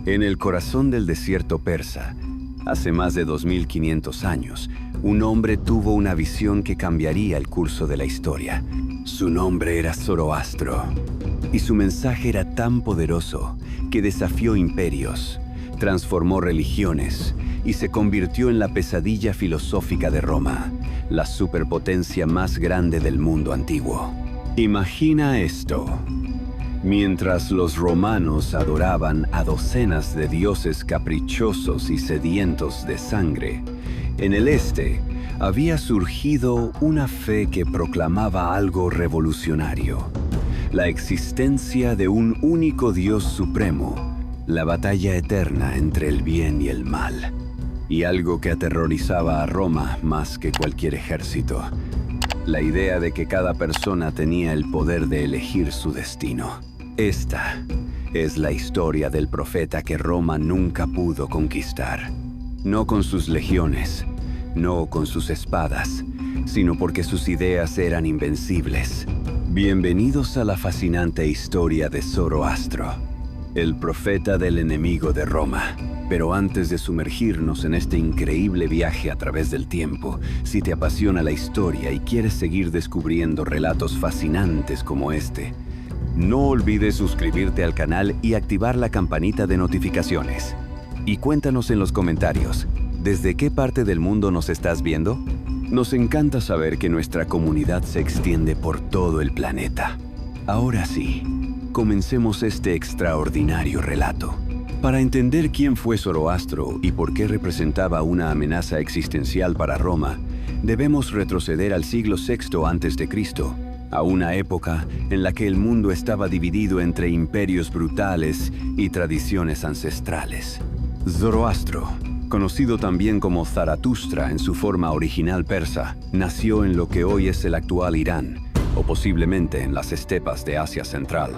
En el corazón del desierto persa, hace más de 2500 años, un hombre tuvo una visión que cambiaría el curso de la historia. Su nombre era Zoroastro, y su mensaje era tan poderoso que desafió imperios, transformó religiones y se convirtió en la pesadilla filosófica de Roma, la superpotencia más grande del mundo antiguo. Imagina esto. Mientras los romanos adoraban a docenas de dioses caprichosos y sedientos de sangre, en el este había surgido una fe que proclamaba algo revolucionario: la existencia de un único Dios supremo, la batalla eterna entre el bien y el mal, y algo que aterrorizaba a Roma más que cualquier ejército: la idea de que cada persona tenía el poder de elegir su destino. Esta es la historia del profeta que Roma nunca pudo conquistar. No con sus legiones, no con sus espadas, sino porque sus ideas eran invencibles. Bienvenidos a la fascinante historia de Zoroastro, el profeta del enemigo de Roma. Pero antes de sumergirnos en este increíble viaje a través del tiempo, si te apasiona la historia y quieres seguir descubriendo relatos fascinantes como este, no olvides suscribirte al canal y activar la campanita de notificaciones. Y cuéntanos en los comentarios, ¿desde qué parte del mundo nos estás viendo? Nos encanta saber que nuestra comunidad se extiende por todo el planeta. Ahora sí, comencemos este extraordinario relato. Para entender quién fue Zoroastro y por qué representaba una amenaza existencial para Roma, debemos retroceder al siglo VI a.C., a una época en la que el mundo estaba dividido entre imperios brutales y tradiciones ancestrales. Zoroastro, conocido también como Zaratustra en su forma original persa, nació en lo que hoy es el actual Irán, o posiblemente en las estepas de Asia Central.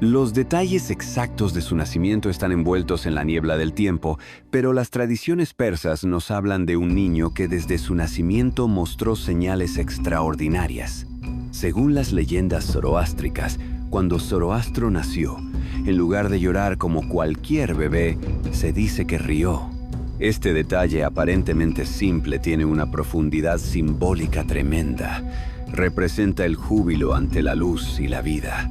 Los detalles exactos de su nacimiento están envueltos en la niebla del tiempo, pero las tradiciones persas nos hablan de un niño que desde su nacimiento mostró señales extraordinarias. Según las leyendas zoroástricas, cuando Zoroastro nació, en lugar de llorar como cualquier bebé, se dice que rió. Este detalle aparentemente simple tiene una profundidad simbólica tremenda. Representa el júbilo ante la luz y la vida,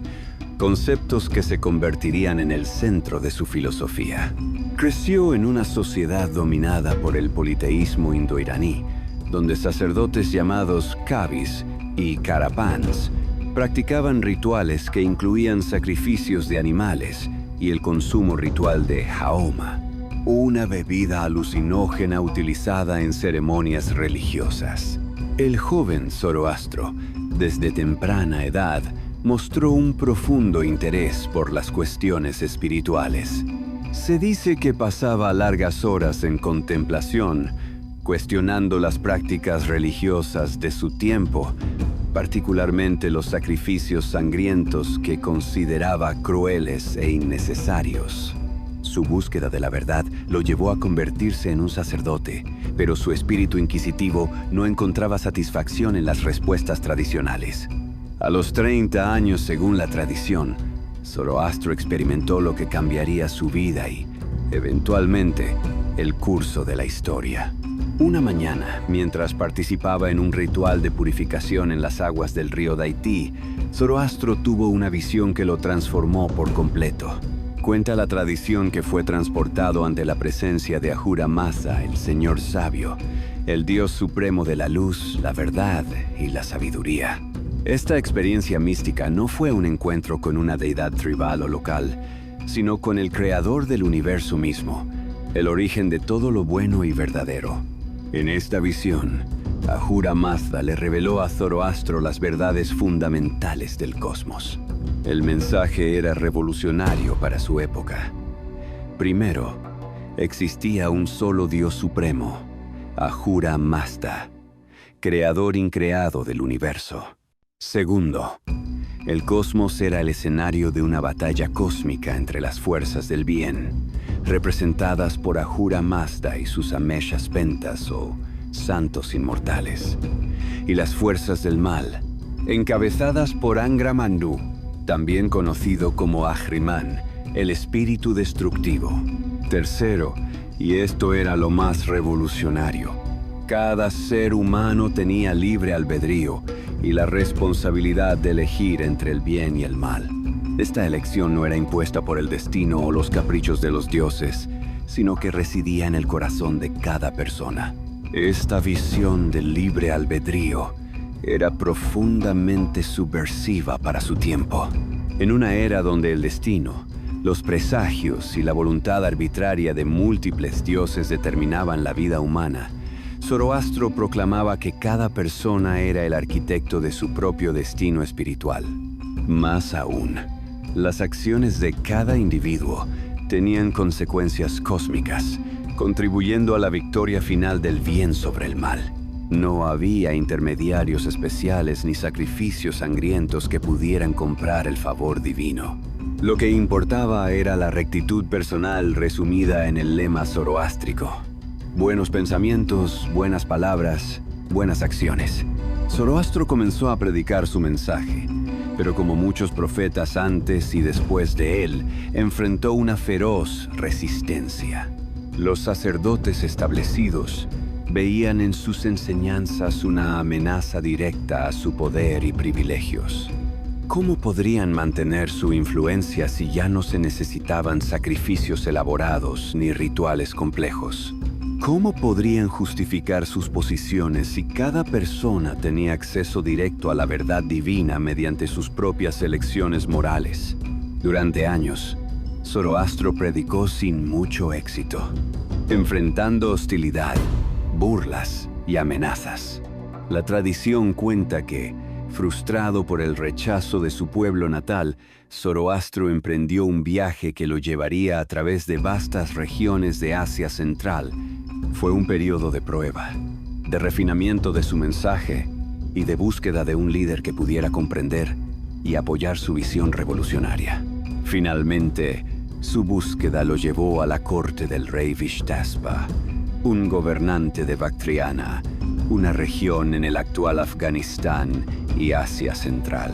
conceptos que se convertirían en el centro de su filosofía. Creció en una sociedad dominada por el politeísmo indoiraní, donde sacerdotes llamados Kabis y Karapans practicaban rituales que incluían sacrificios de animales y el consumo ritual de Haoma, una bebida alucinógena utilizada en ceremonias religiosas. El joven Zoroastro, desde temprana edad, mostró un profundo interés por las cuestiones espirituales. Se dice que pasaba largas horas en contemplación, cuestionando las prácticas religiosas de su tiempo, particularmente los sacrificios sangrientos que consideraba crueles e innecesarios. Su búsqueda de la verdad lo llevó a convertirse en un sacerdote, pero su espíritu inquisitivo no encontraba satisfacción en las respuestas tradicionales. A los 30 años, según la tradición, Zoroastro experimentó lo que cambiaría su vida y, eventualmente, el curso de la historia. Una mañana, mientras participaba en un ritual de purificación en las aguas del río Daití, Zoroastro tuvo una visión que lo transformó por completo. Cuenta la tradición que fue transportado ante la presencia de Ahura Mazda, el Señor Sabio, el Dios supremo de la luz, la verdad y la sabiduría. Esta experiencia mística no fue un encuentro con una deidad tribal o local, sino con el creador del universo mismo, el origen de todo lo bueno y verdadero. En esta visión, Ahura Mazda le reveló a Zoroastro las verdades fundamentales del cosmos. El mensaje era revolucionario para su época. Primero, existía un solo Dios supremo, Ahura Mazda, creador increado del universo. Segundo, el cosmos era el escenario de una batalla cósmica entre las fuerzas del bien, representadas por Ahura Mazda y sus Ameshas Pentas o santos inmortales, y las fuerzas del mal, encabezadas por Angra Mainyu, también conocido como Ahriman, el espíritu destructivo. Tercero, y esto era lo más revolucionario, cada ser humano tenía libre albedrío y la responsabilidad de elegir entre el bien y el mal. Esta elección no era impuesta por el destino o los caprichos de los dioses, sino que residía en el corazón de cada persona. Esta visión del libre albedrío era profundamente subversiva para su tiempo. En una era donde el destino, los presagios y la voluntad arbitraria de múltiples dioses determinaban la vida humana, Zoroastro proclamaba que cada persona era el arquitecto de su propio destino espiritual. Más aún, las acciones de cada individuo tenían consecuencias cósmicas, contribuyendo a la victoria final del bien sobre el mal. No había intermediarios especiales ni sacrificios sangrientos que pudieran comprar el favor divino. Lo que importaba era la rectitud personal resumida en el lema zoroástrico. Buenos pensamientos, buenas palabras, buenas acciones. Zoroastro comenzó a predicar su mensaje, pero como muchos profetas antes y después de él, enfrentó una feroz resistencia. Los sacerdotes establecidos veían en sus enseñanzas una amenaza directa a su poder y privilegios. ¿Cómo podrían mantener su influencia si ya no se necesitaban sacrificios elaborados ni rituales complejos? ¿Cómo podrían justificar sus posiciones si cada persona tenía acceso directo a la verdad divina mediante sus propias elecciones morales? Durante años, Zoroastro predicó sin mucho éxito, enfrentando hostilidad, burlas y amenazas. La tradición cuenta que, frustrado por el rechazo de su pueblo natal, Zoroastro emprendió un viaje que lo llevaría a través de vastas regiones de Asia Central. Fue un periodo de prueba, de refinamiento de su mensaje y de búsqueda de un líder que pudiera comprender y apoyar su visión revolucionaria. Finalmente, su búsqueda lo llevó a la corte del rey Vishtaspa, un gobernante de Bactriana, una región en el actual Afganistán y Asia Central.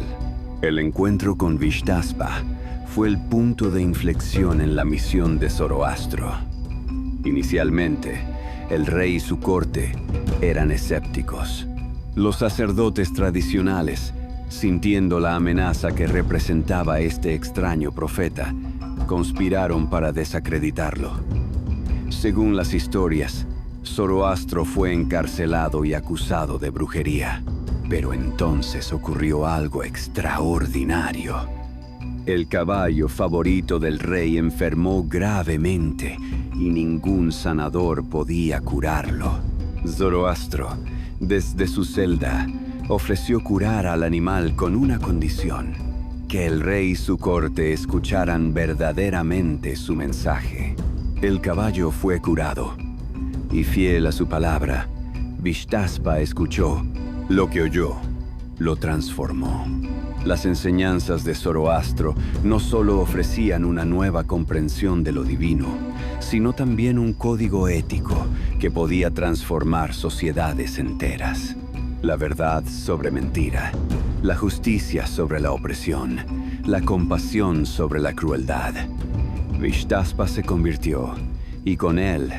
El encuentro con Vishtaspa fue el punto de inflexión en la misión de Zoroastro. Inicialmente, el rey y su corte eran escépticos. Los sacerdotes tradicionales, sintiendo la amenaza que representaba este extraño profeta, conspiraron para desacreditarlo. Según las historias, Zoroastro fue encarcelado y acusado de brujería. Pero entonces ocurrió algo extraordinario. El caballo favorito del rey enfermó gravemente y ningún sanador podía curarlo. Zoroastro, desde su celda, ofreció curar al animal con una condición: que el rey y su corte escucharan verdaderamente su mensaje. El caballo fue curado, y fiel a su palabra, Vishtaspa escuchó. Lo que oyó lo transformó. Las enseñanzas de Zoroastro no solo ofrecían una nueva comprensión de lo divino, sino también un código ético que podía transformar sociedades enteras. La verdad sobre mentira, la justicia sobre la opresión, la compasión sobre la crueldad. Vishtaspa se convirtió, y con él,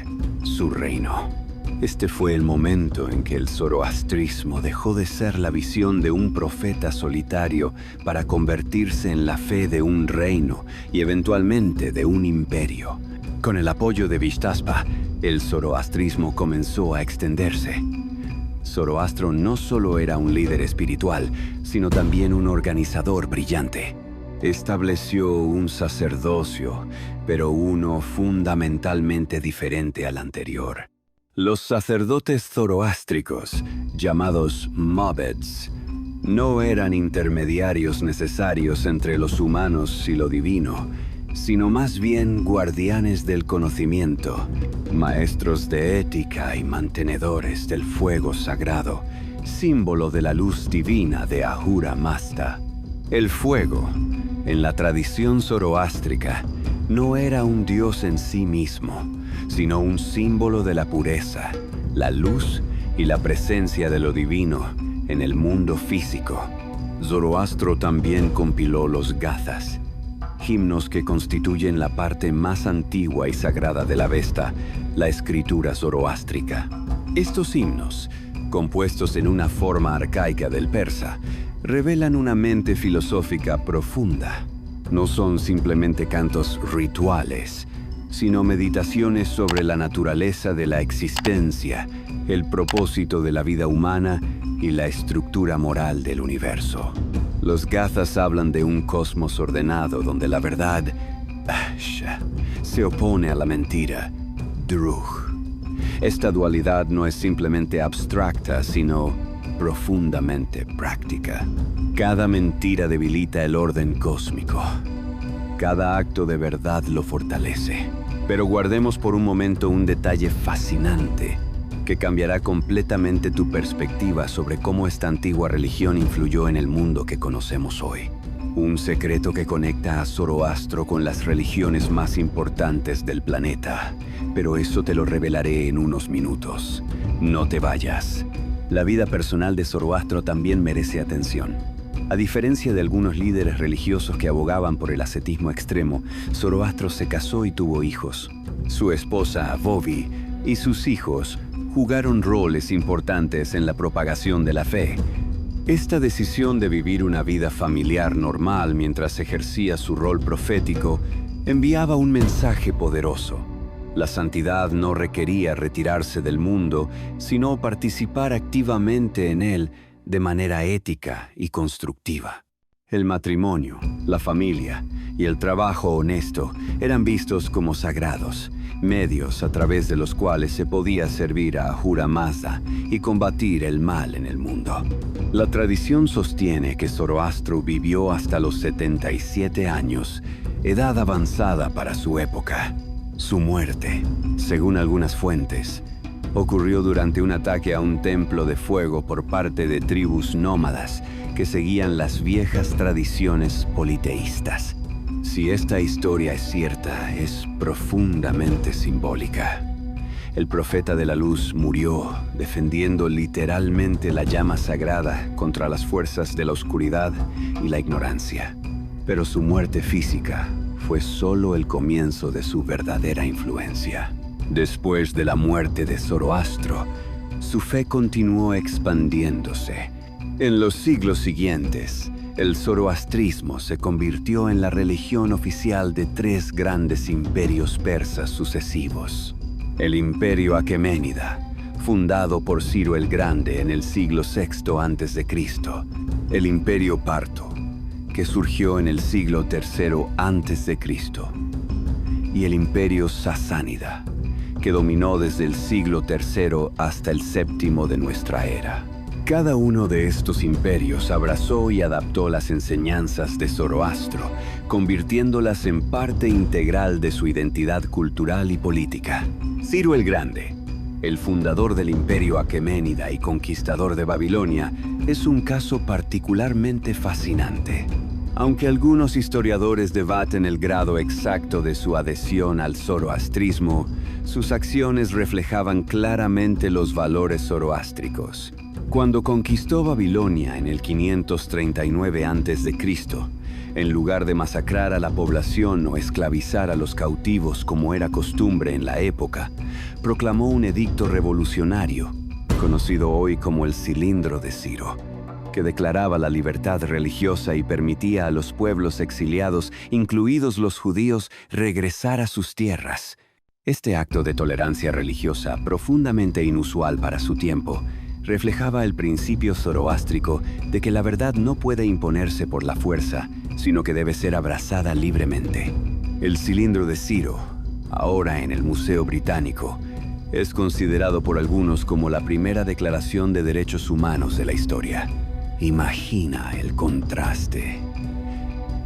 su reino. Este fue el momento en que el zoroastrismo dejó de ser la visión de un profeta solitario para convertirse en la fe de un reino y eventualmente de un imperio. Con el apoyo de Vishtaspa, el zoroastrismo comenzó a extenderse. Zoroastro no solo era un líder espiritual, sino también un organizador brillante. Estableció un sacerdocio, pero uno fundamentalmente diferente al anterior. Los sacerdotes zoroástricos, llamados Mobeds, no eran intermediarios necesarios entre los humanos y lo divino, sino más bien guardianes del conocimiento, maestros de ética y mantenedores del fuego sagrado, símbolo de la luz divina de Ahura Mazda. El fuego, en la tradición zoroástrica, no era un dios en sí mismo, sino un símbolo de la pureza, la luz y la presencia de lo divino en el mundo físico. Zoroastro también compiló los Gathas, himnos que constituyen la parte más antigua y sagrada de la Avesta, la escritura zoroástrica. Estos himnos, compuestos en una forma arcaica del persa, revelan una mente filosófica profunda. No son simplemente cantos rituales, sino meditaciones sobre la naturaleza de la existencia, el propósito de la vida humana y la estructura moral del universo. Los Gathas hablan de un cosmos ordenado donde la verdad se opone a la mentira, Druj. Esta dualidad no es simplemente abstracta, sino profundamente práctica. Cada mentira debilita el orden cósmico. Cada acto de verdad lo fortalece. Pero guardemos por un momento un detalle fascinante que cambiará completamente tu perspectiva sobre cómo esta antigua religión influyó en el mundo que conocemos hoy. Un secreto que conecta a Zoroastro con las religiones más importantes del planeta. Pero eso te lo revelaré en unos minutos. No te vayas. La vida personal de Zoroastro también merece atención. A diferencia de algunos líderes religiosos que abogaban por el ascetismo extremo, Zoroastro se casó y tuvo hijos. Su esposa, Vovi, y sus hijos jugaron roles importantes en la propagación de la fe. Esta decisión de vivir una vida familiar normal mientras ejercía su rol profético enviaba un mensaje poderoso. La santidad no requería retirarse del mundo, sino participar activamente en él de manera ética y constructiva. El matrimonio, la familia y el trabajo honesto eran vistos como sagrados, medios a través de los cuales se podía servir a Ahura Mazda y combatir el mal en el mundo. La tradición sostiene que Zoroastro vivió hasta los 77 años, edad avanzada para su época. Su muerte, según algunas fuentes, ocurrió durante un ataque a un templo de fuego por parte de tribus nómadas que seguían las viejas tradiciones politeístas. Si esta historia es cierta, es profundamente simbólica. El profeta de la luz murió defendiendo literalmente la llama sagrada contra las fuerzas de la oscuridad y la ignorancia. Pero su muerte física fue solo el comienzo de su verdadera influencia. Después de la muerte de Zoroastro, su fe continuó expandiéndose. En los siglos siguientes, el zoroastrismo se convirtió en la religión oficial de 3 grandes imperios persas sucesivos. El imperio aqueménida, fundado por Ciro el Grande en el siglo VI a.C. El imperio parto, que surgió en el siglo III a.C. Y el imperio sasánida, que dominó desde el siglo III hasta el VII de nuestra era. Cada uno de estos imperios abrazó y adaptó las enseñanzas de Zoroastro, convirtiéndolas en parte integral de su identidad cultural y política. Ciro el Grande, el fundador del imperio aqueménida y conquistador de Babilonia, es un caso particularmente fascinante. Aunque algunos historiadores debaten el grado exacto de su adhesión al zoroastrismo, sus acciones reflejaban claramente los valores zoroástricos. Cuando conquistó Babilonia en el 539 a.C., en lugar de masacrar a la población o esclavizar a los cautivos como era costumbre en la época, proclamó un edicto revolucionario, conocido hoy como el Cilindro de Ciro, que declaraba la libertad religiosa y permitía a los pueblos exiliados, incluidos los judíos, regresar a sus tierras. Este acto de tolerancia religiosa, profundamente inusual para su tiempo, reflejaba el principio zoroástrico de que la verdad no puede imponerse por la fuerza, sino que debe ser abrazada libremente. El Cilindro de Ciro, ahora en el Museo Británico, es considerado por algunos como la primera declaración de derechos humanos de la historia. Imagina el contraste.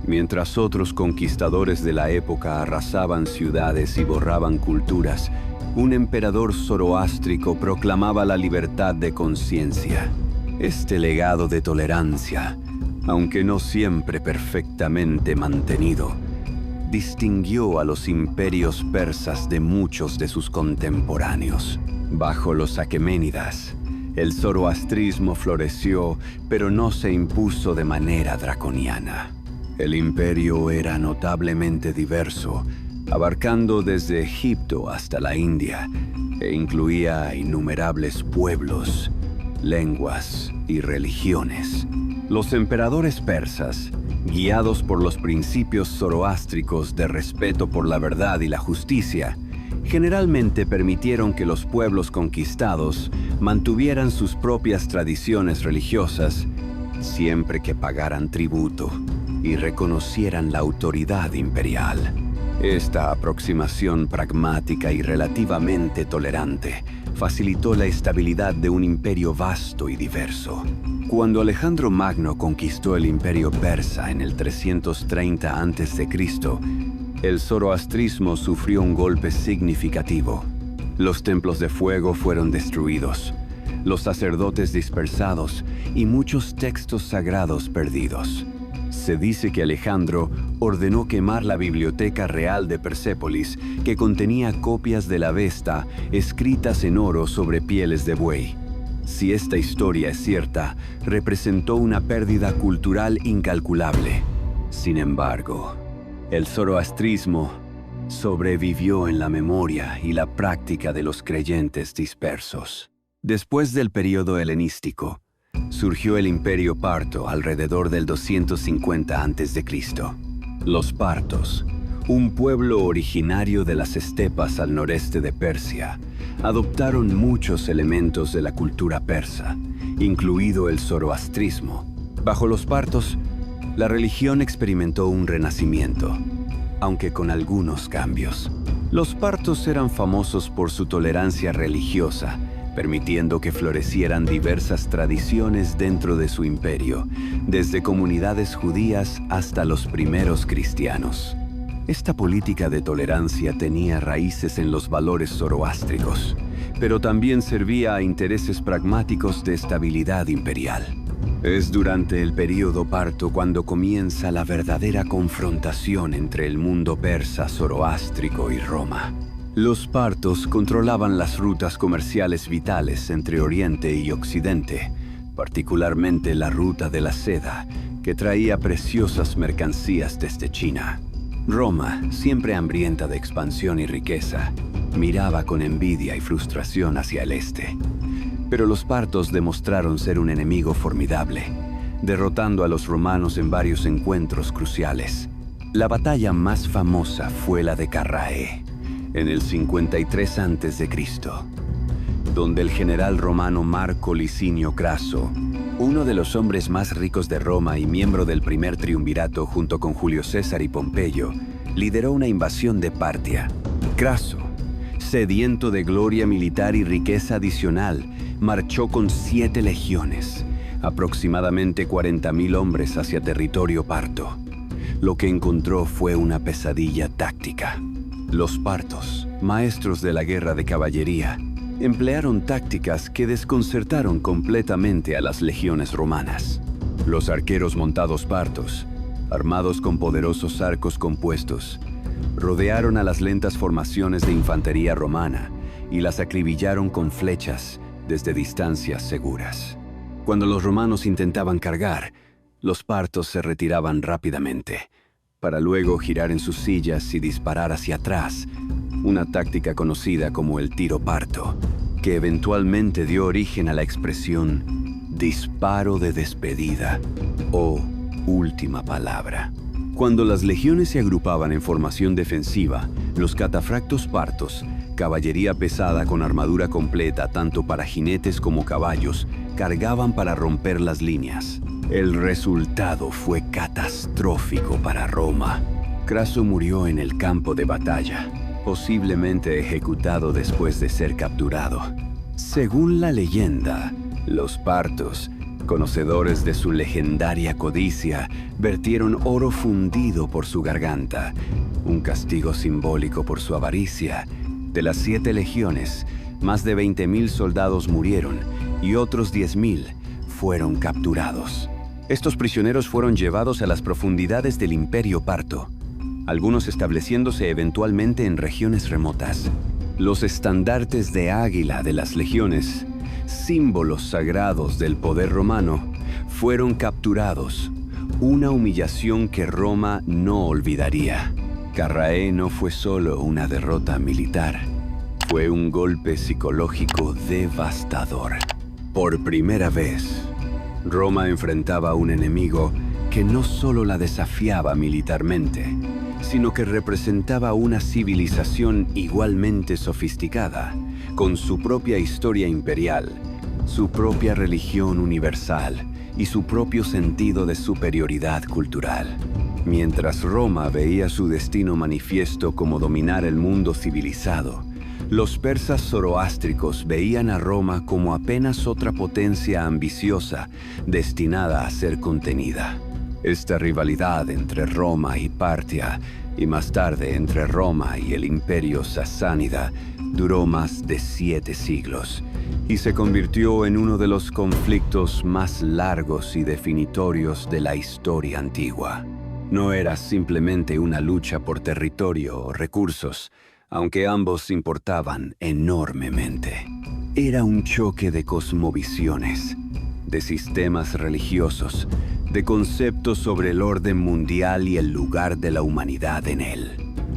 Mientras otros conquistadores de la época arrasaban ciudades y borraban culturas, un emperador zoroástrico proclamaba la libertad de conciencia. Este legado de tolerancia, aunque no siempre perfectamente mantenido, distinguió a los imperios persas de muchos de sus contemporáneos. Bajo los aqueménidas, el zoroastrismo floreció, pero no se impuso de manera draconiana. El imperio era notablemente diverso, abarcando desde Egipto hasta la India, e incluía a innumerables pueblos, lenguas y religiones. Los emperadores persas, guiados por los principios zoroástricos de respeto por la verdad y la justicia, generalmente permitieron que los pueblos conquistados mantuvieran sus propias tradiciones religiosas, siempre que pagaran tributo y reconocieran la autoridad imperial. Esta aproximación pragmática y relativamente tolerante facilitó la estabilidad de un imperio vasto y diverso. Cuando Alejandro Magno conquistó el imperio persa en el 330 a.C., el zoroastrismo sufrió un golpe significativo. Los templos de fuego fueron destruidos, los sacerdotes dispersados y muchos textos sagrados perdidos. Se dice que Alejandro ordenó quemar la biblioteca real de Persépolis, que contenía copias de la Avesta escritas en oro sobre pieles de buey. Si esta historia es cierta, representó una pérdida cultural incalculable. Sin embargo, el zoroastrismo sobrevivió en la memoria y la práctica de los creyentes dispersos. Después del período helenístico, surgió el Imperio Parto alrededor del 250 a.C. Los partos, un pueblo originario de las estepas al noreste de Persia, adoptaron muchos elementos de la cultura persa, incluido el zoroastrismo. Bajo los partos, la religión experimentó un renacimiento, aunque con algunos cambios. Los partos eran famosos por su tolerancia religiosa, permitiendo que florecieran diversas tradiciones dentro de su imperio, desde comunidades judías hasta los primeros cristianos. Esta política de tolerancia tenía raíces en los valores zoroástricos, pero también servía a intereses pragmáticos de estabilidad imperial. Es durante el período parto cuando comienza la verdadera confrontación entre el mundo persa zoroástrico y Roma. Los partos controlaban las rutas comerciales vitales entre Oriente y Occidente, particularmente la ruta de la seda, que traía preciosas mercancías desde China. Roma, siempre hambrienta de expansión y riqueza, miraba con envidia y frustración hacia el este. Pero los partos demostraron ser un enemigo formidable, derrotando a los romanos en varios encuentros cruciales. La batalla más famosa fue la de Carrae, en el 53 a.C., donde el general romano Marco Licinio Craso, uno de los hombres más ricos de Roma y miembro del primer triunvirato junto con Julio César y Pompeyo, lideró una invasión de Partia. Craso, sediento de gloria militar y riqueza adicional, marchó con 7 legiones, aproximadamente 40.000 hombres hacia territorio parto. Lo que encontró fue una pesadilla táctica. Los partos, maestros de la guerra de caballería, emplearon tácticas que desconcertaron completamente a las legiones romanas. Los arqueros montados partos, armados con poderosos arcos compuestos, rodearon a las lentas formaciones de infantería romana y las acribillaron con flechas desde distancias seguras. Cuando los romanos intentaban cargar, los partos se retiraban rápidamente, para luego girar en sus sillas y disparar hacia atrás, una táctica conocida como el tiro parto, que eventualmente dio origen a la expresión disparo de despedida o última palabra. Cuando las legiones se agrupaban en formación defensiva, los catafractos partos, caballería pesada con armadura completa tanto para jinetes como caballos, cargaban para romper las líneas. El resultado fue catastrófico para Roma. Craso murió en el campo de batalla, posiblemente ejecutado después de ser capturado. Según la leyenda, los partos, conocedores de su legendaria codicia, vertieron oro fundido por su garganta, un castigo simbólico por su avaricia. De las 7 legiones, más de 20.000 soldados murieron y otros 10.000 fueron capturados. Estos prisioneros fueron llevados a las profundidades del Imperio Parto, algunos estableciéndose eventualmente en regiones remotas. Los estandartes de águila de las legiones, símbolos sagrados del poder romano, fueron capturados, una humillación que Roma no olvidaría. Carrae no fue solo una derrota militar, fue un golpe psicológico devastador. Por primera vez, Roma enfrentaba a un enemigo que no solo la desafiaba militarmente, sino que representaba una civilización igualmente sofisticada, con su propia historia imperial, su propia religión universal y su propio sentido de superioridad cultural. Mientras Roma veía su destino manifiesto como dominar el mundo civilizado, los persas zoroástricos veían a Roma como apenas otra potencia ambiciosa destinada a ser contenida. Esta rivalidad entre Roma y Partia, y más tarde entre Roma y el imperio sasánida, duró más de 7 siglos y se convirtió en uno de los conflictos más largos y definitorios de la historia antigua. No era simplemente una lucha por territorio o recursos, aunque ambos importaban enormemente. Era un choque de cosmovisiones, de sistemas religiosos, de conceptos sobre el orden mundial y el lugar de la humanidad en él.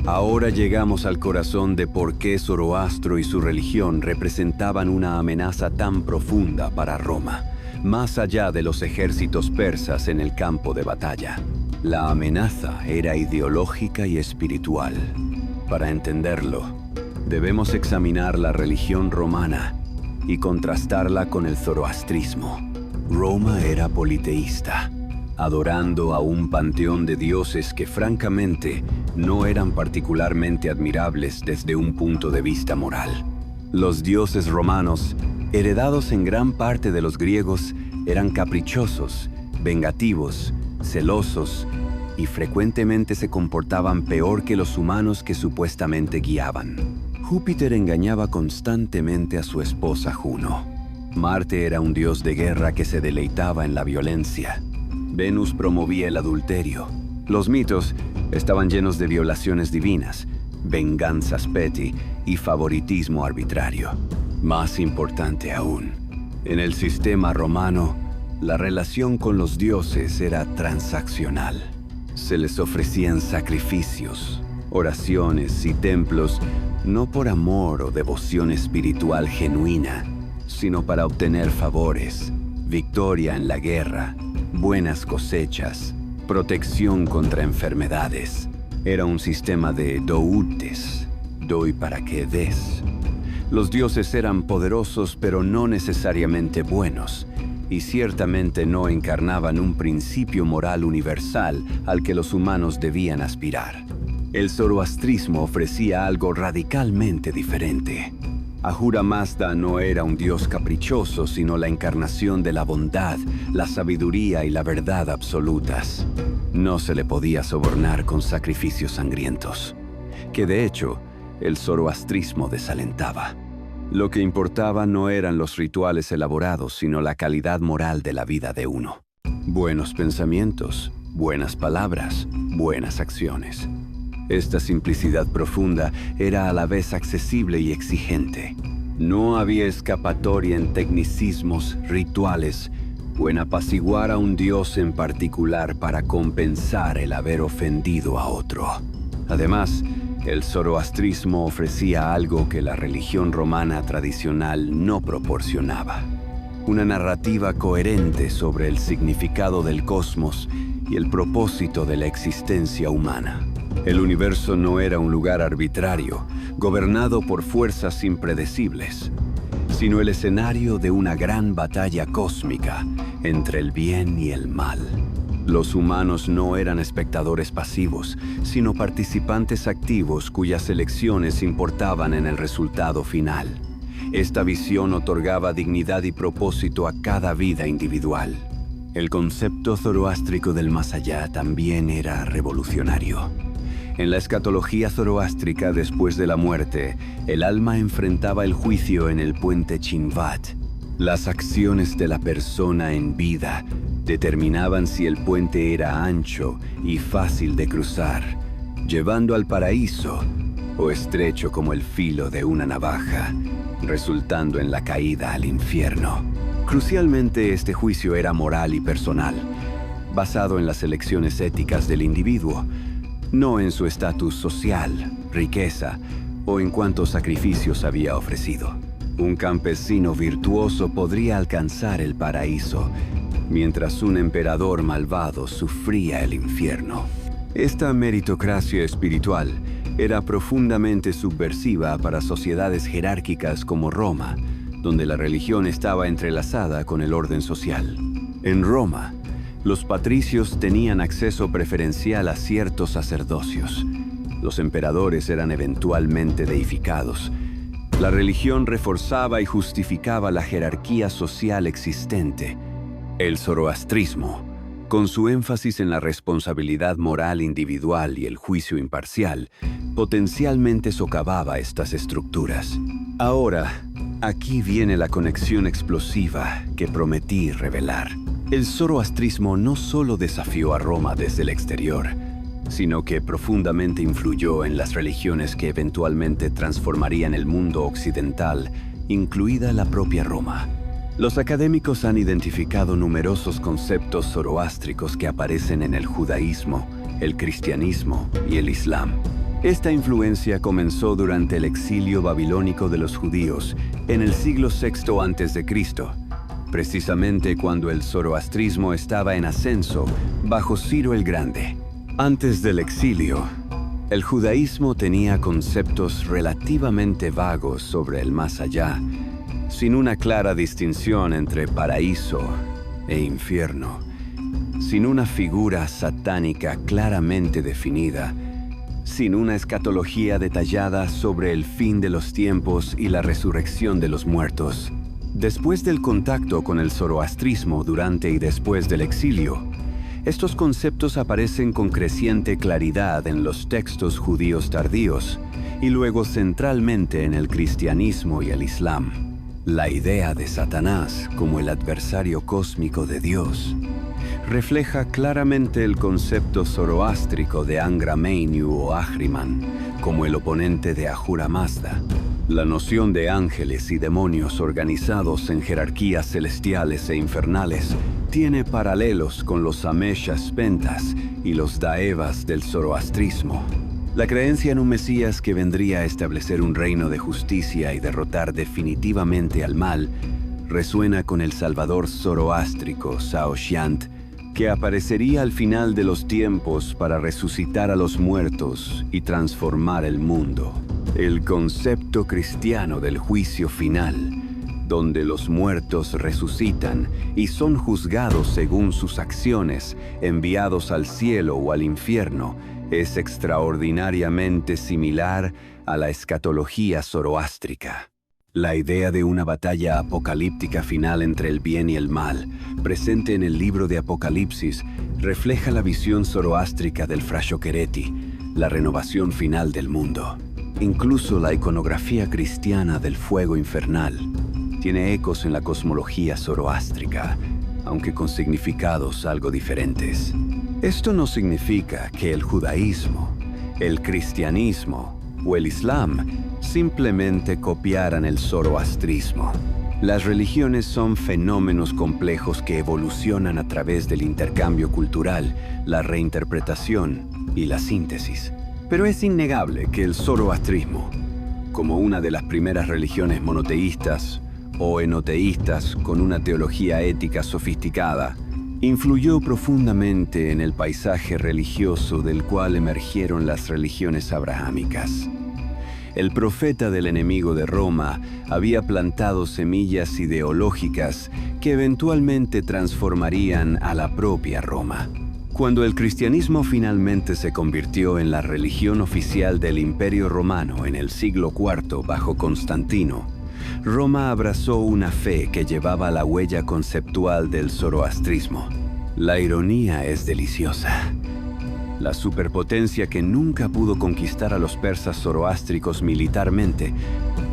Ahora llegamos al corazón de por qué Zoroastro y su religión representaban una amenaza tan profunda para Roma, más allá de los ejércitos persas en el campo de batalla. La amenaza era ideológica y espiritual. Para entenderlo, debemos examinar la religión romana y contrastarla con el zoroastrismo. Roma era politeísta, adorando a un panteón de dioses que francamente no eran particularmente admirables desde un punto de vista moral. Los dioses romanos, heredados en gran parte de los griegos, eran caprichosos, vengativos, celosos y frecuentemente se comportaban peor que los humanos que supuestamente guiaban. Júpiter engañaba constantemente a su esposa Juno. Marte era un dios de guerra que se deleitaba en la violencia. Venus promovía el adulterio. Los mitos estaban llenos de violaciones divinas, venganzas petty y favoritismo arbitrario. Más importante aún, en el sistema romano, la relación con los dioses era transaccional. Se les ofrecían sacrificios, oraciones y templos, no por amor o devoción espiritual genuina, sino para obtener favores, victoria en la guerra, buenas cosechas, protección contra enfermedades. Era un sistema de doutes, doy para que des. Los dioses eran poderosos pero no necesariamente buenos, y ciertamente no encarnaban un principio moral universal al que los humanos debían aspirar. El zoroastrismo ofrecía algo radicalmente diferente. Ahura Mazda no era un dios caprichoso, sino la encarnación de la bondad, la sabiduría y la verdad absolutas. No se le podía sobornar con sacrificios sangrientos, que de hecho el zoroastrismo desalentaba. Lo que importaba no eran los rituales elaborados, sino la calidad moral de la vida de uno. Buenos pensamientos, buenas palabras, buenas acciones. Esta simplicidad profunda era a la vez accesible y exigente. No había escapatoria en tecnicismos, rituales, o en apaciguar a un dios en particular para compensar el haber ofendido a otro. Además, el zoroastrismo ofrecía algo que la religión romana tradicional no proporcionaba: una narrativa coherente sobre el significado del cosmos y el propósito de la existencia humana. El universo no era un lugar arbitrario, gobernado por fuerzas impredecibles, sino el escenario de una gran batalla cósmica entre el bien y el mal. Los humanos no eran espectadores pasivos, sino participantes activos cuyas elecciones importaban en el resultado final. Esta visión otorgaba dignidad y propósito a cada vida individual. El concepto zoroástrico del más allá también era revolucionario. En la escatología zoroástrica, después de la muerte, el alma enfrentaba el juicio en el puente Chinvat. Las acciones de la persona en vida determinaban si el puente era ancho y fácil de cruzar, llevando al paraíso, o estrecho como el filo de una navaja, resultando en la caída al infierno. Crucialmente, este juicio era moral y personal. basado en las elecciones éticas del individuo, no en su estatus social, riqueza o en cuántos sacrificios había ofrecido. Un campesino virtuoso podría alcanzar el paraíso, mientras un emperador malvado sufría el infierno. Esta meritocracia espiritual era profundamente subversiva para sociedades jerárquicas como Roma, donde la religión estaba entrelazada con el orden social. En Roma, los patricios tenían acceso preferencial a ciertos sacerdocios. Los emperadores eran eventualmente deificados. La religión reforzaba y justificaba la jerarquía social existente. El zoroastrismo, con su énfasis en la responsabilidad moral individual y el juicio imparcial, potencialmente socavaba estas estructuras. Ahora, aquí viene la conexión explosiva que prometí revelar. El zoroastrismo no solo desafió a Roma desde el exterior, sino que profundamente influyó en las religiones que eventualmente transformarían el mundo occidental, incluida la propia Roma. Los académicos han identificado numerosos conceptos zoroástricos que aparecen en el judaísmo, el cristianismo y el islam. Esta influencia comenzó durante el exilio babilónico de los judíos en el siglo VI a.C., precisamente cuando el zoroastrismo estaba en ascenso bajo Ciro el Grande. Antes del exilio, el judaísmo tenía conceptos relativamente vagos sobre el más allá, sin una clara distinción entre paraíso e infierno, sin una figura satánica claramente definida, sin una escatología detallada sobre el fin de los tiempos y la resurrección de los muertos. Después del contacto con el zoroastrismo durante y después del exilio, estos conceptos aparecen con creciente claridad en los textos judíos tardíos y luego centralmente en el cristianismo y el islam. La idea de Satanás como el adversario cósmico de Dios refleja claramente el concepto zoroástrico de Angra Mainyu o Ahriman como el oponente de Ahura Mazda. La noción de ángeles y demonios organizados en jerarquías celestiales e infernales tiene paralelos con los Ameshaspentas y los Daevas del zoroastrismo. La creencia en un Mesías que vendría a establecer un reino de justicia y derrotar definitivamente al mal resuena con el salvador zoroástrico Saoshyant, que aparecería al final de los tiempos para resucitar a los muertos y transformar el mundo. El concepto cristiano del juicio final, donde los muertos resucitan y son juzgados según sus acciones, enviados al cielo o al infierno, es extraordinariamente similar a la escatología zoroástrica. La idea de una batalla apocalíptica final entre el bien y el mal, presente en el libro de Apocalipsis, refleja la visión zoroástrica del Frashokhereti, la renovación final del mundo. Incluso la iconografía cristiana del fuego infernal tiene ecos en la cosmología zoroástrica, aunque con significados algo diferentes. Esto no significa que el judaísmo, el cristianismo o el islam simplemente copiaran el zoroastrismo. Las religiones son fenómenos complejos que evolucionan a través del intercambio cultural, la reinterpretación y la síntesis. Pero es innegable que el zoroastrismo, como una de las primeras religiones monoteístas o enoteístas con una teología ética sofisticada, influyó profundamente en el paisaje religioso del cual emergieron las religiones abrahámicas. El profeta del enemigo de Roma había plantado semillas ideológicas que eventualmente transformarían a la propia Roma. Cuando el cristianismo finalmente se convirtió en la religión oficial del Imperio Romano en el siglo IV bajo Constantino, Roma abrazó una fe que llevaba la huella conceptual del zoroastrismo. La ironía es deliciosa. La superpotencia que nunca pudo conquistar a los persas zoroástricos militarmente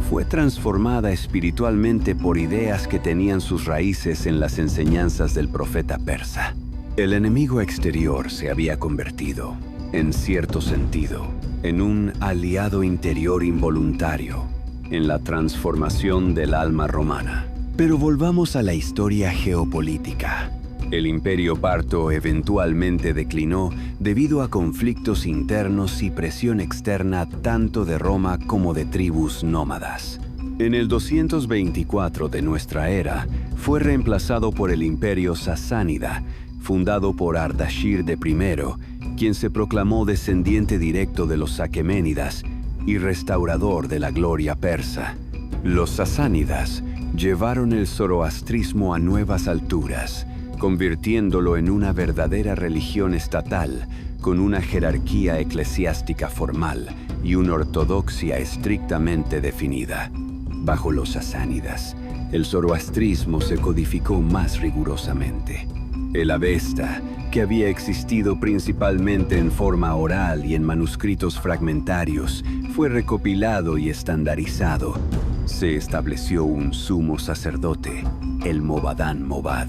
fue transformada espiritualmente por ideas que tenían sus raíces en las enseñanzas del profeta persa. El enemigo exterior se había convertido, en cierto sentido, en un aliado interior involuntario en la transformación del alma romana. Pero volvamos a la historia geopolítica. El imperio parto eventualmente declinó debido a conflictos internos y presión externa tanto de Roma como de tribus nómadas. En el 224 de nuestra era, fue reemplazado por el imperio sasánida, fundado por Ardashir I, quien se proclamó descendiente directo de los aqueménidas y restaurador de la gloria persa. Los sasánidas llevaron el zoroastrismo a nuevas alturas, convirtiéndolo en una verdadera religión estatal, con una jerarquía eclesiástica formal y una ortodoxia estrictamente definida. Bajo los sasánidas, el zoroastrismo se codificó más rigurosamente. El Avesta, que había existido principalmente en forma oral y en manuscritos fragmentarios, fue recopilado y estandarizado. Se estableció un sumo sacerdote, el Mobaddán Mobad,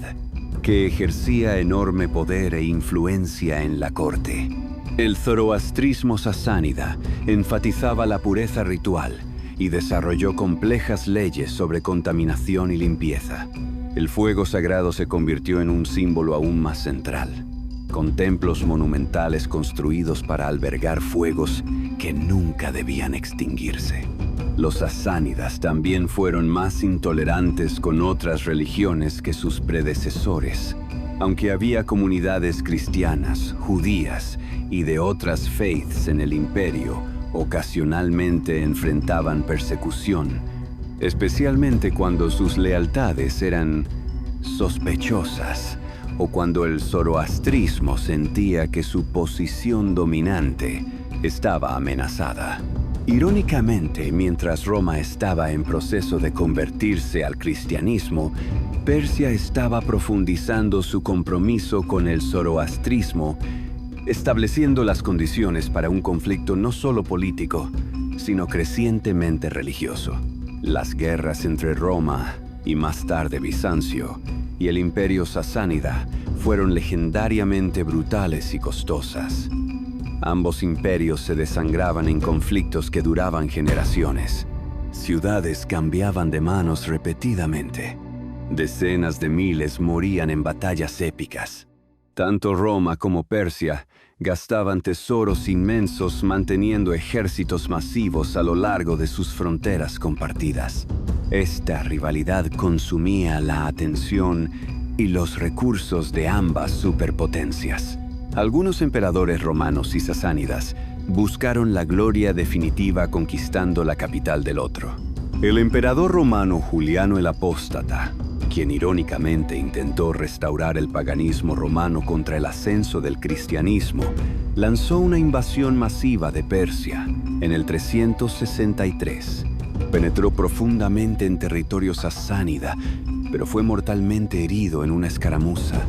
que ejercía enorme poder e influencia en la corte. El zoroastrismo sasánida enfatizaba la pureza ritual y desarrolló complejas leyes sobre contaminación y limpieza. El fuego sagrado se convirtió en un símbolo aún más central, con templos monumentales construidos para albergar fuegos que nunca debían extinguirse. Los sasánidas también fueron más intolerantes con otras religiones que sus predecesores. Aunque había comunidades cristianas, judías y de otras faiths en el imperio, ocasionalmente enfrentaban persecución, especialmente cuando sus lealtades eran sospechosas o cuando el zoroastrismo sentía que su posición dominante estaba amenazada. Irónicamente, mientras Roma estaba en proceso de convertirse al cristianismo, Persia estaba profundizando su compromiso con el zoroastrismo, estableciendo las condiciones para un conflicto no solo político, sino crecientemente religioso. Las guerras entre Roma y más tarde Bizancio y el imperio sasánida fueron legendariamente brutales y costosas. Ambos imperios se desangraban en conflictos que duraban generaciones. Ciudades cambiaban de manos repetidamente. Decenas de miles morían en batallas épicas. Tanto Roma como Persia gastaban tesoros inmensos manteniendo ejércitos masivos a lo largo de sus fronteras compartidas. Esta rivalidad consumía la atención y los recursos de ambas superpotencias. Algunos emperadores romanos y sasánidas buscaron la gloria definitiva conquistando la capital del otro. El emperador romano Juliano el Apóstata, quien irónicamente intentó restaurar el paganismo romano contra el ascenso del cristianismo, lanzó una invasión masiva de Persia en el 363. Penetró profundamente en territorio sasánida, pero fue mortalmente herido en una escaramuza.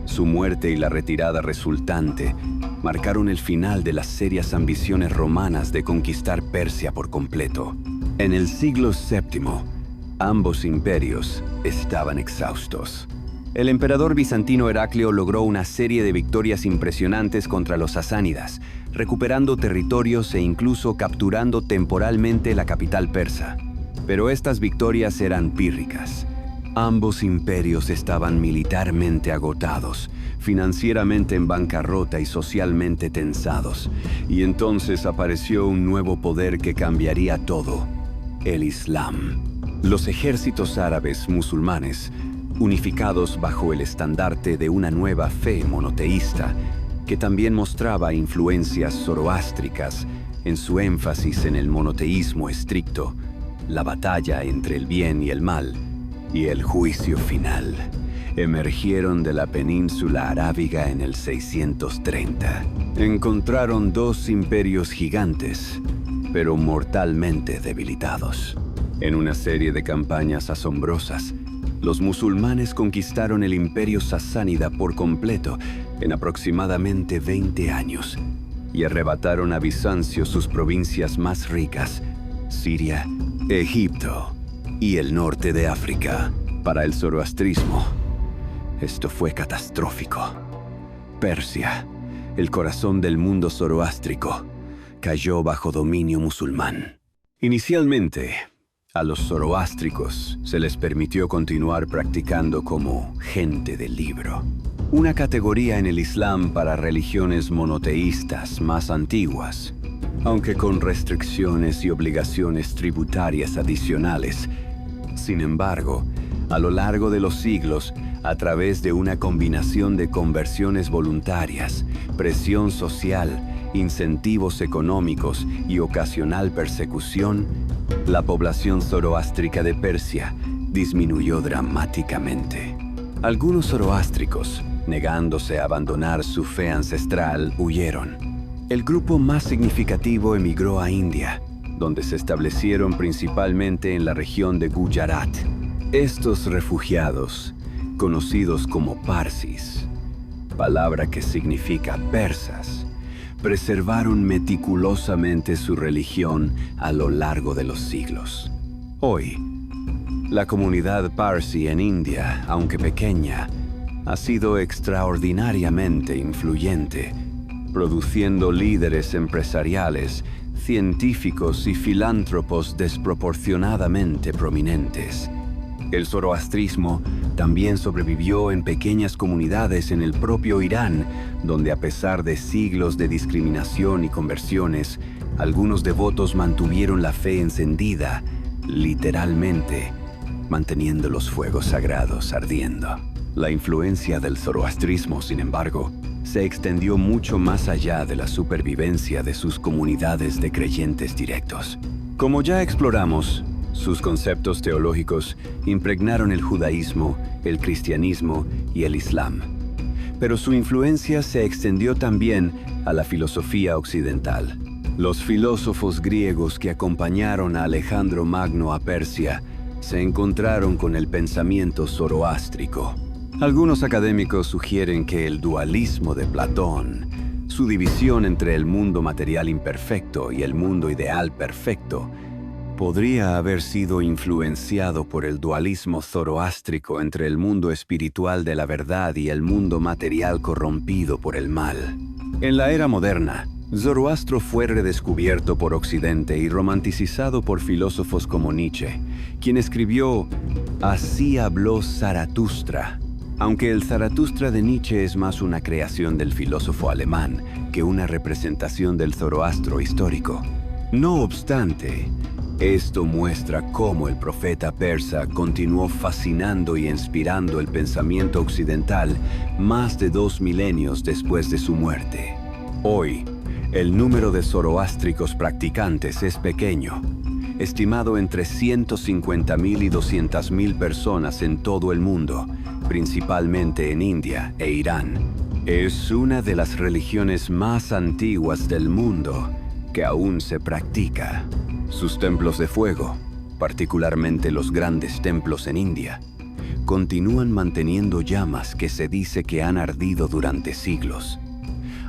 Su muerte y la retirada resultante marcaron el final de las serias ambiciones romanas de conquistar Persia por completo. En el siglo VII, ambos imperios estaban exhaustos. El emperador bizantino Heraclio logró una serie de victorias impresionantes contra los sasánidas, recuperando territorios e incluso capturando temporalmente la capital persa. Pero estas victorias eran pírricas. Ambos imperios estaban militarmente agotados, financieramente en bancarrota y socialmente tensados. Y entonces apareció un nuevo poder que cambiaría todo: el Islam. Los ejércitos árabes musulmanes, unificados bajo el estandarte de una nueva fe monoteísta, que también mostraba influencias zoroástricas en su énfasis en el monoteísmo estricto, la batalla entre el bien y el mal, y el juicio final, emergieron de la península arábiga en el 630. Encontraron dos imperios gigantes, pero mortalmente debilitados. En una serie de campañas asombrosas, los musulmanes conquistaron el imperio sasánida por completo en aproximadamente 20 años y arrebataron a Bizancio sus provincias más ricas, Siria, Egipto y el norte de África. Para el zoroastrismo, esto fue catastrófico. Persia, el corazón del mundo zoroástrico, cayó bajo dominio musulmán. Inicialmente, a los zoroástricos se les permitió continuar practicando como gente del libro. una categoría en el Islam para religiones monoteístas más antiguas, aunque con restricciones y obligaciones tributarias adicionales. Sin embargo, a lo largo de los siglos, a través de una combinación de conversiones voluntarias, presión social, incentivos económicos y ocasional persecución, la población zoroástrica de Persia disminuyó dramáticamente. Algunos zoroástricos, negándose a abandonar su fe ancestral, huyeron. El grupo más significativo emigró a India, donde se establecieron principalmente en la región de Gujarat. Estos refugiados, conocidos como Parsis, palabra que significa persas, preservaron meticulosamente su religión a lo largo de los siglos. Hoy, la comunidad Parsi en India, aunque pequeña, ha sido extraordinariamente influyente, produciendo líderes empresariales, científicos y filántropos desproporcionadamente prominentes. El zoroastrismo también sobrevivió en pequeñas comunidades en el propio Irán, donde a pesar de siglos de discriminación y conversiones, algunos devotos mantuvieron la fe encendida, literalmente, manteniendo los fuegos sagrados ardiendo. La influencia del zoroastrismo, sin embargo, se extendió mucho más allá de la supervivencia de sus comunidades de creyentes directos. Como ya exploramos, sus conceptos teológicos impregnaron el judaísmo, el cristianismo y el islam. Pero su influencia se extendió también a la filosofía occidental. Los filósofos griegos que acompañaron a Alejandro Magno a Persia se encontraron con el pensamiento zoroástrico. Algunos académicos sugieren que el dualismo de Platón, su división entre el mundo material imperfecto y el mundo ideal perfecto, podría haber sido influenciado por el dualismo zoroástrico entre el mundo espiritual de la verdad y el mundo material corrompido por el mal. En la era moderna, Zoroastro fue redescubierto por Occidente y romanticizado por filósofos como Nietzsche, quien escribió «Así habló Zaratustra», aunque el Zaratustra de Nietzsche es más una creación del filósofo alemán que una representación del Zoroastro histórico. No obstante, esto muestra cómo el profeta persa continuó fascinando y inspirando el pensamiento occidental más de 2 milenios después de su muerte. Hoy, el número de zoroástricos practicantes es pequeño, estimado entre 150.000 y 200.000 personas en todo el mundo, principalmente en India e Irán. Es una de las religiones más antiguas del mundo que aún se practica. Sus templos de fuego, particularmente los grandes templos en India, continúan manteniendo llamas que se dice que han ardido durante siglos,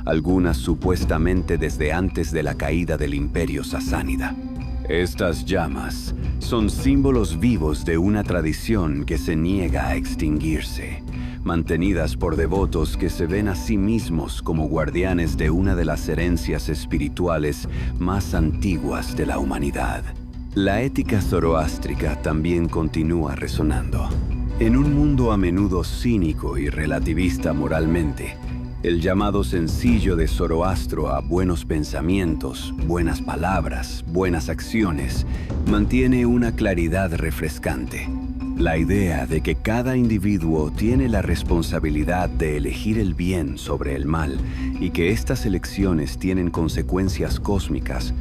algunas supuestamente desde antes de la caída del Imperio Sasánida. Estas llamas son símbolos vivos de una tradición que se niega a extinguirse, mantenidas por devotos que se ven a sí mismos como guardianes de una de las herencias espirituales más antiguas de la humanidad. La ética zoroástrica también continúa resonando. En un mundo a menudo cínico y relativista moralmente, el llamado sencillo de Zoroastro a buenos pensamientos, buenas palabras, buenas acciones, mantiene una claridad refrescante. La idea de que cada individuo tiene la responsabilidad de elegir el bien sobre el mal y que estas elecciones tienen consecuencias cósmicas,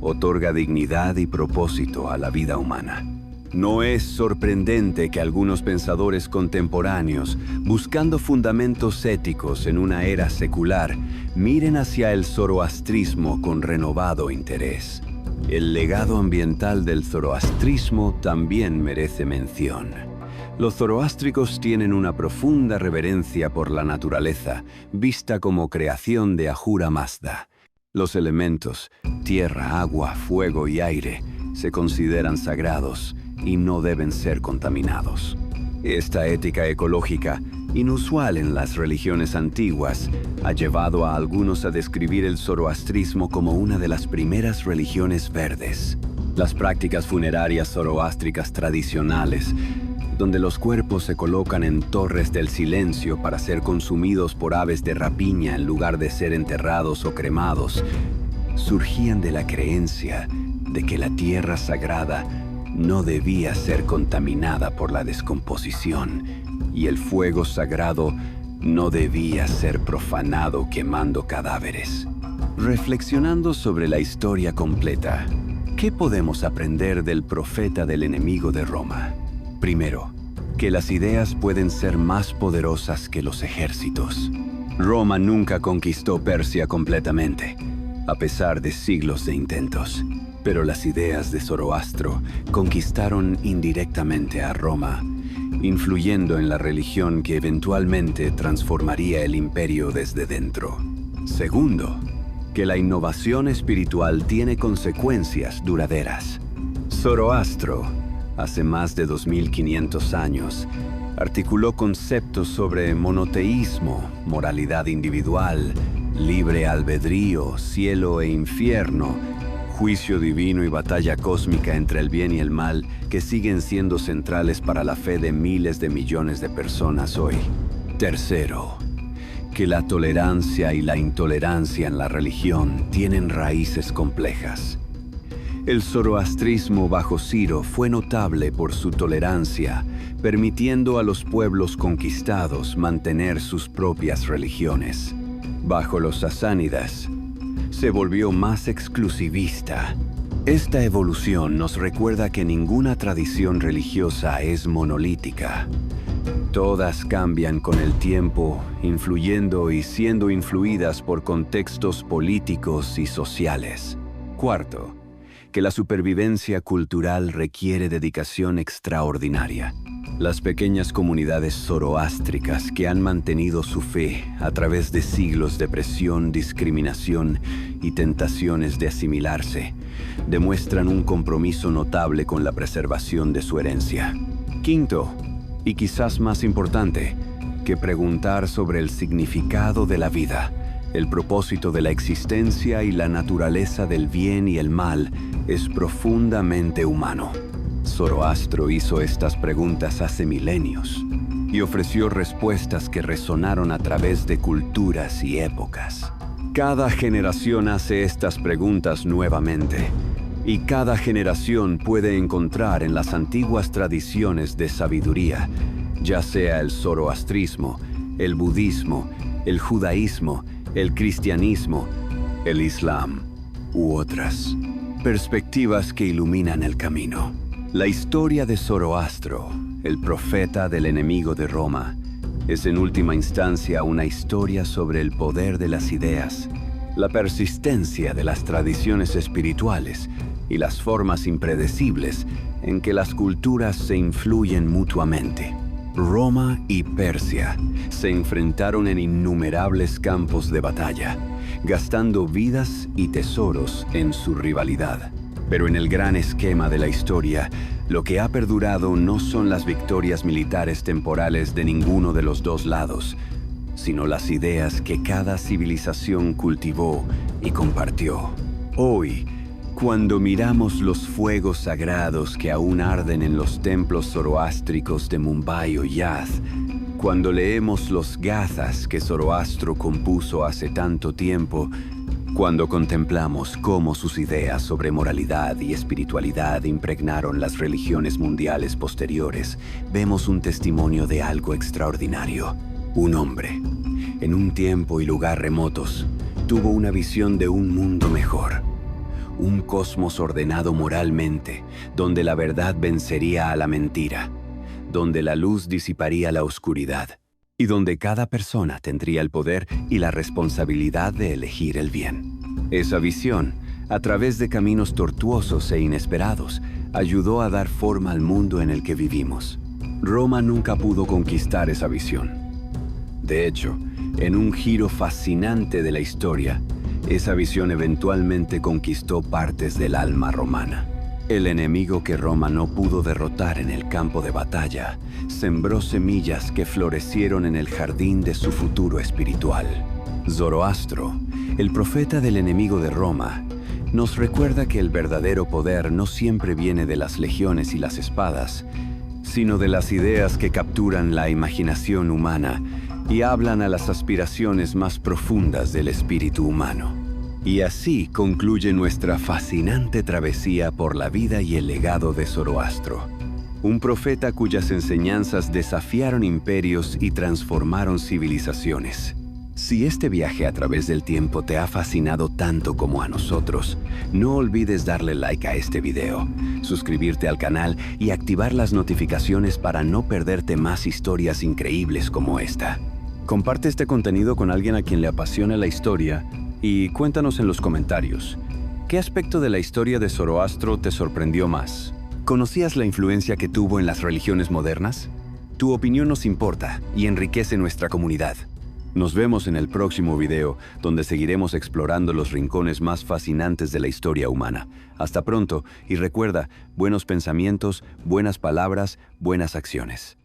otorga dignidad y propósito a la vida humana. No es sorprendente que algunos pensadores contemporáneos, buscando fundamentos éticos en una era secular, miren hacia el zoroastrismo con renovado interés. El legado ambiental del zoroastrismo también merece mención. Los zoroástricos tienen una profunda reverencia por la naturaleza, vista como creación de Ahura Mazda. Los elementos, tierra, agua, fuego y aire, se consideran sagrados y no deben ser contaminados. Esta ética ecológica, inusual en las religiones antiguas, ha llevado a algunos a describir el zoroastrismo como una de las primeras religiones verdes. Las prácticas funerarias zoroástricas tradicionales, donde los cuerpos se colocan en torres del silencio para ser consumidos por aves de rapiña en lugar de ser enterrados o cremados, surgían de la creencia de que la tierra sagrada no debía ser contaminada por la descomposición y el fuego sagrado no debía ser profanado quemando cadáveres. Reflexionando sobre la historia completa, ¿qué podemos aprender del profeta del enemigo de Roma? Primero, que las ideas pueden ser más poderosas que los ejércitos. Roma nunca conquistó Persia completamente, a pesar de siglos de intentos. Pero las ideas de Zoroastro conquistaron indirectamente a Roma, influyendo en la religión que eventualmente transformaría el imperio desde dentro. Segundo, que la innovación espiritual tiene consecuencias duraderas. Zoroastro, hace más de 2500 años, articuló conceptos sobre monoteísmo, moralidad individual, libre albedrío, cielo e infierno, juicio divino y batalla cósmica entre el bien y el mal que siguen siendo centrales para la fe de miles de millones de personas hoy. Tercero, que la tolerancia y la intolerancia en la religión tienen raíces complejas. El zoroastrismo bajo Ciro fue notable por su tolerancia, permitiendo a los pueblos conquistados mantener sus propias religiones. Bajo los sasánidas, se volvió más exclusivista. Esta evolución nos recuerda que ninguna tradición religiosa es monolítica. Todas cambian con el tiempo, influyendo y siendo influidas por contextos políticos y sociales. Cuarto, que la supervivencia cultural requiere dedicación extraordinaria. Las pequeñas comunidades zoroástricas que han mantenido su fe a través de siglos de presión, discriminación y tentaciones de asimilarse, demuestran un compromiso notable con la preservación de su herencia. Quinto, y quizás más importante, que preguntar sobre el significado de la vida, el propósito de la existencia y la naturaleza del bien y el mal es profundamente humano. Zoroastro hizo estas preguntas hace milenios y ofreció respuestas que resonaron a través de culturas y épocas. Cada generación hace estas preguntas nuevamente, y cada generación puede encontrar en las antiguas tradiciones de sabiduría, ya sea el zoroastrismo, el budismo, el judaísmo, el cristianismo, el islam u otras perspectivas que iluminan el camino. La historia de Zoroastro, el profeta del enemigo de Roma, es en última instancia una historia sobre el poder de las ideas, la persistencia de las tradiciones espirituales y las formas impredecibles en que las culturas se influyen mutuamente. Roma y Persia se enfrentaron en innumerables campos de batalla, gastando vidas y tesoros en su rivalidad. Pero en el gran esquema de la historia, lo que ha perdurado no son las victorias militares temporales de ninguno de los dos lados, sino las ideas que cada civilización cultivó y compartió. Hoy, cuando miramos los fuegos sagrados que aún arden en los templos zoroástricos de Mumbai o Yaz, cuando leemos los gathas que Zoroastro compuso hace tanto tiempo, cuando contemplamos cómo sus ideas sobre moralidad y espiritualidad impregnaron las religiones mundiales posteriores, vemos un testimonio de algo extraordinario. Un hombre, en un tiempo y lugar remotos, tuvo una visión de un mundo mejor. Un cosmos ordenado moralmente, donde la verdad vencería a la mentira, donde la luz disiparía la oscuridad, y donde cada persona tendría el poder y la responsabilidad de elegir el bien. Esa visión, a través de caminos tortuosos e inesperados, ayudó a dar forma al mundo en el que vivimos. Roma nunca pudo conquistar esa visión. De hecho, en un giro fascinante de la historia, esa visión eventualmente conquistó partes del alma romana. El enemigo que Roma no pudo derrotar en el campo de batalla, sembró semillas que florecieron en el jardín de su futuro espiritual. Zoroastro, el profeta del enemigo de Roma, nos recuerda que el verdadero poder no siempre viene de las legiones y las espadas, sino de las ideas que capturan la imaginación humana y hablan a las aspiraciones más profundas del espíritu humano. Y así concluye nuestra fascinante travesía por la vida y el legado de Zoroastro, un profeta cuyas enseñanzas desafiaron imperios y transformaron civilizaciones. Si este viaje a través del tiempo te ha fascinado tanto como a nosotros, no olvides darle like a este video, suscribirte al canal y activar las notificaciones para no perderte más historias increíbles como esta. Comparte este contenido con alguien a quien le apasione la historia y cuéntanos en los comentarios, ¿qué aspecto de la historia de Zoroastro te sorprendió más? ¿Conocías la influencia que tuvo en las religiones modernas? Tu opinión nos importa y enriquece nuestra comunidad. Nos vemos en el próximo video, donde seguiremos explorando los rincones más fascinantes de la historia humana. Hasta pronto y recuerda, buenos pensamientos, buenas palabras, buenas acciones.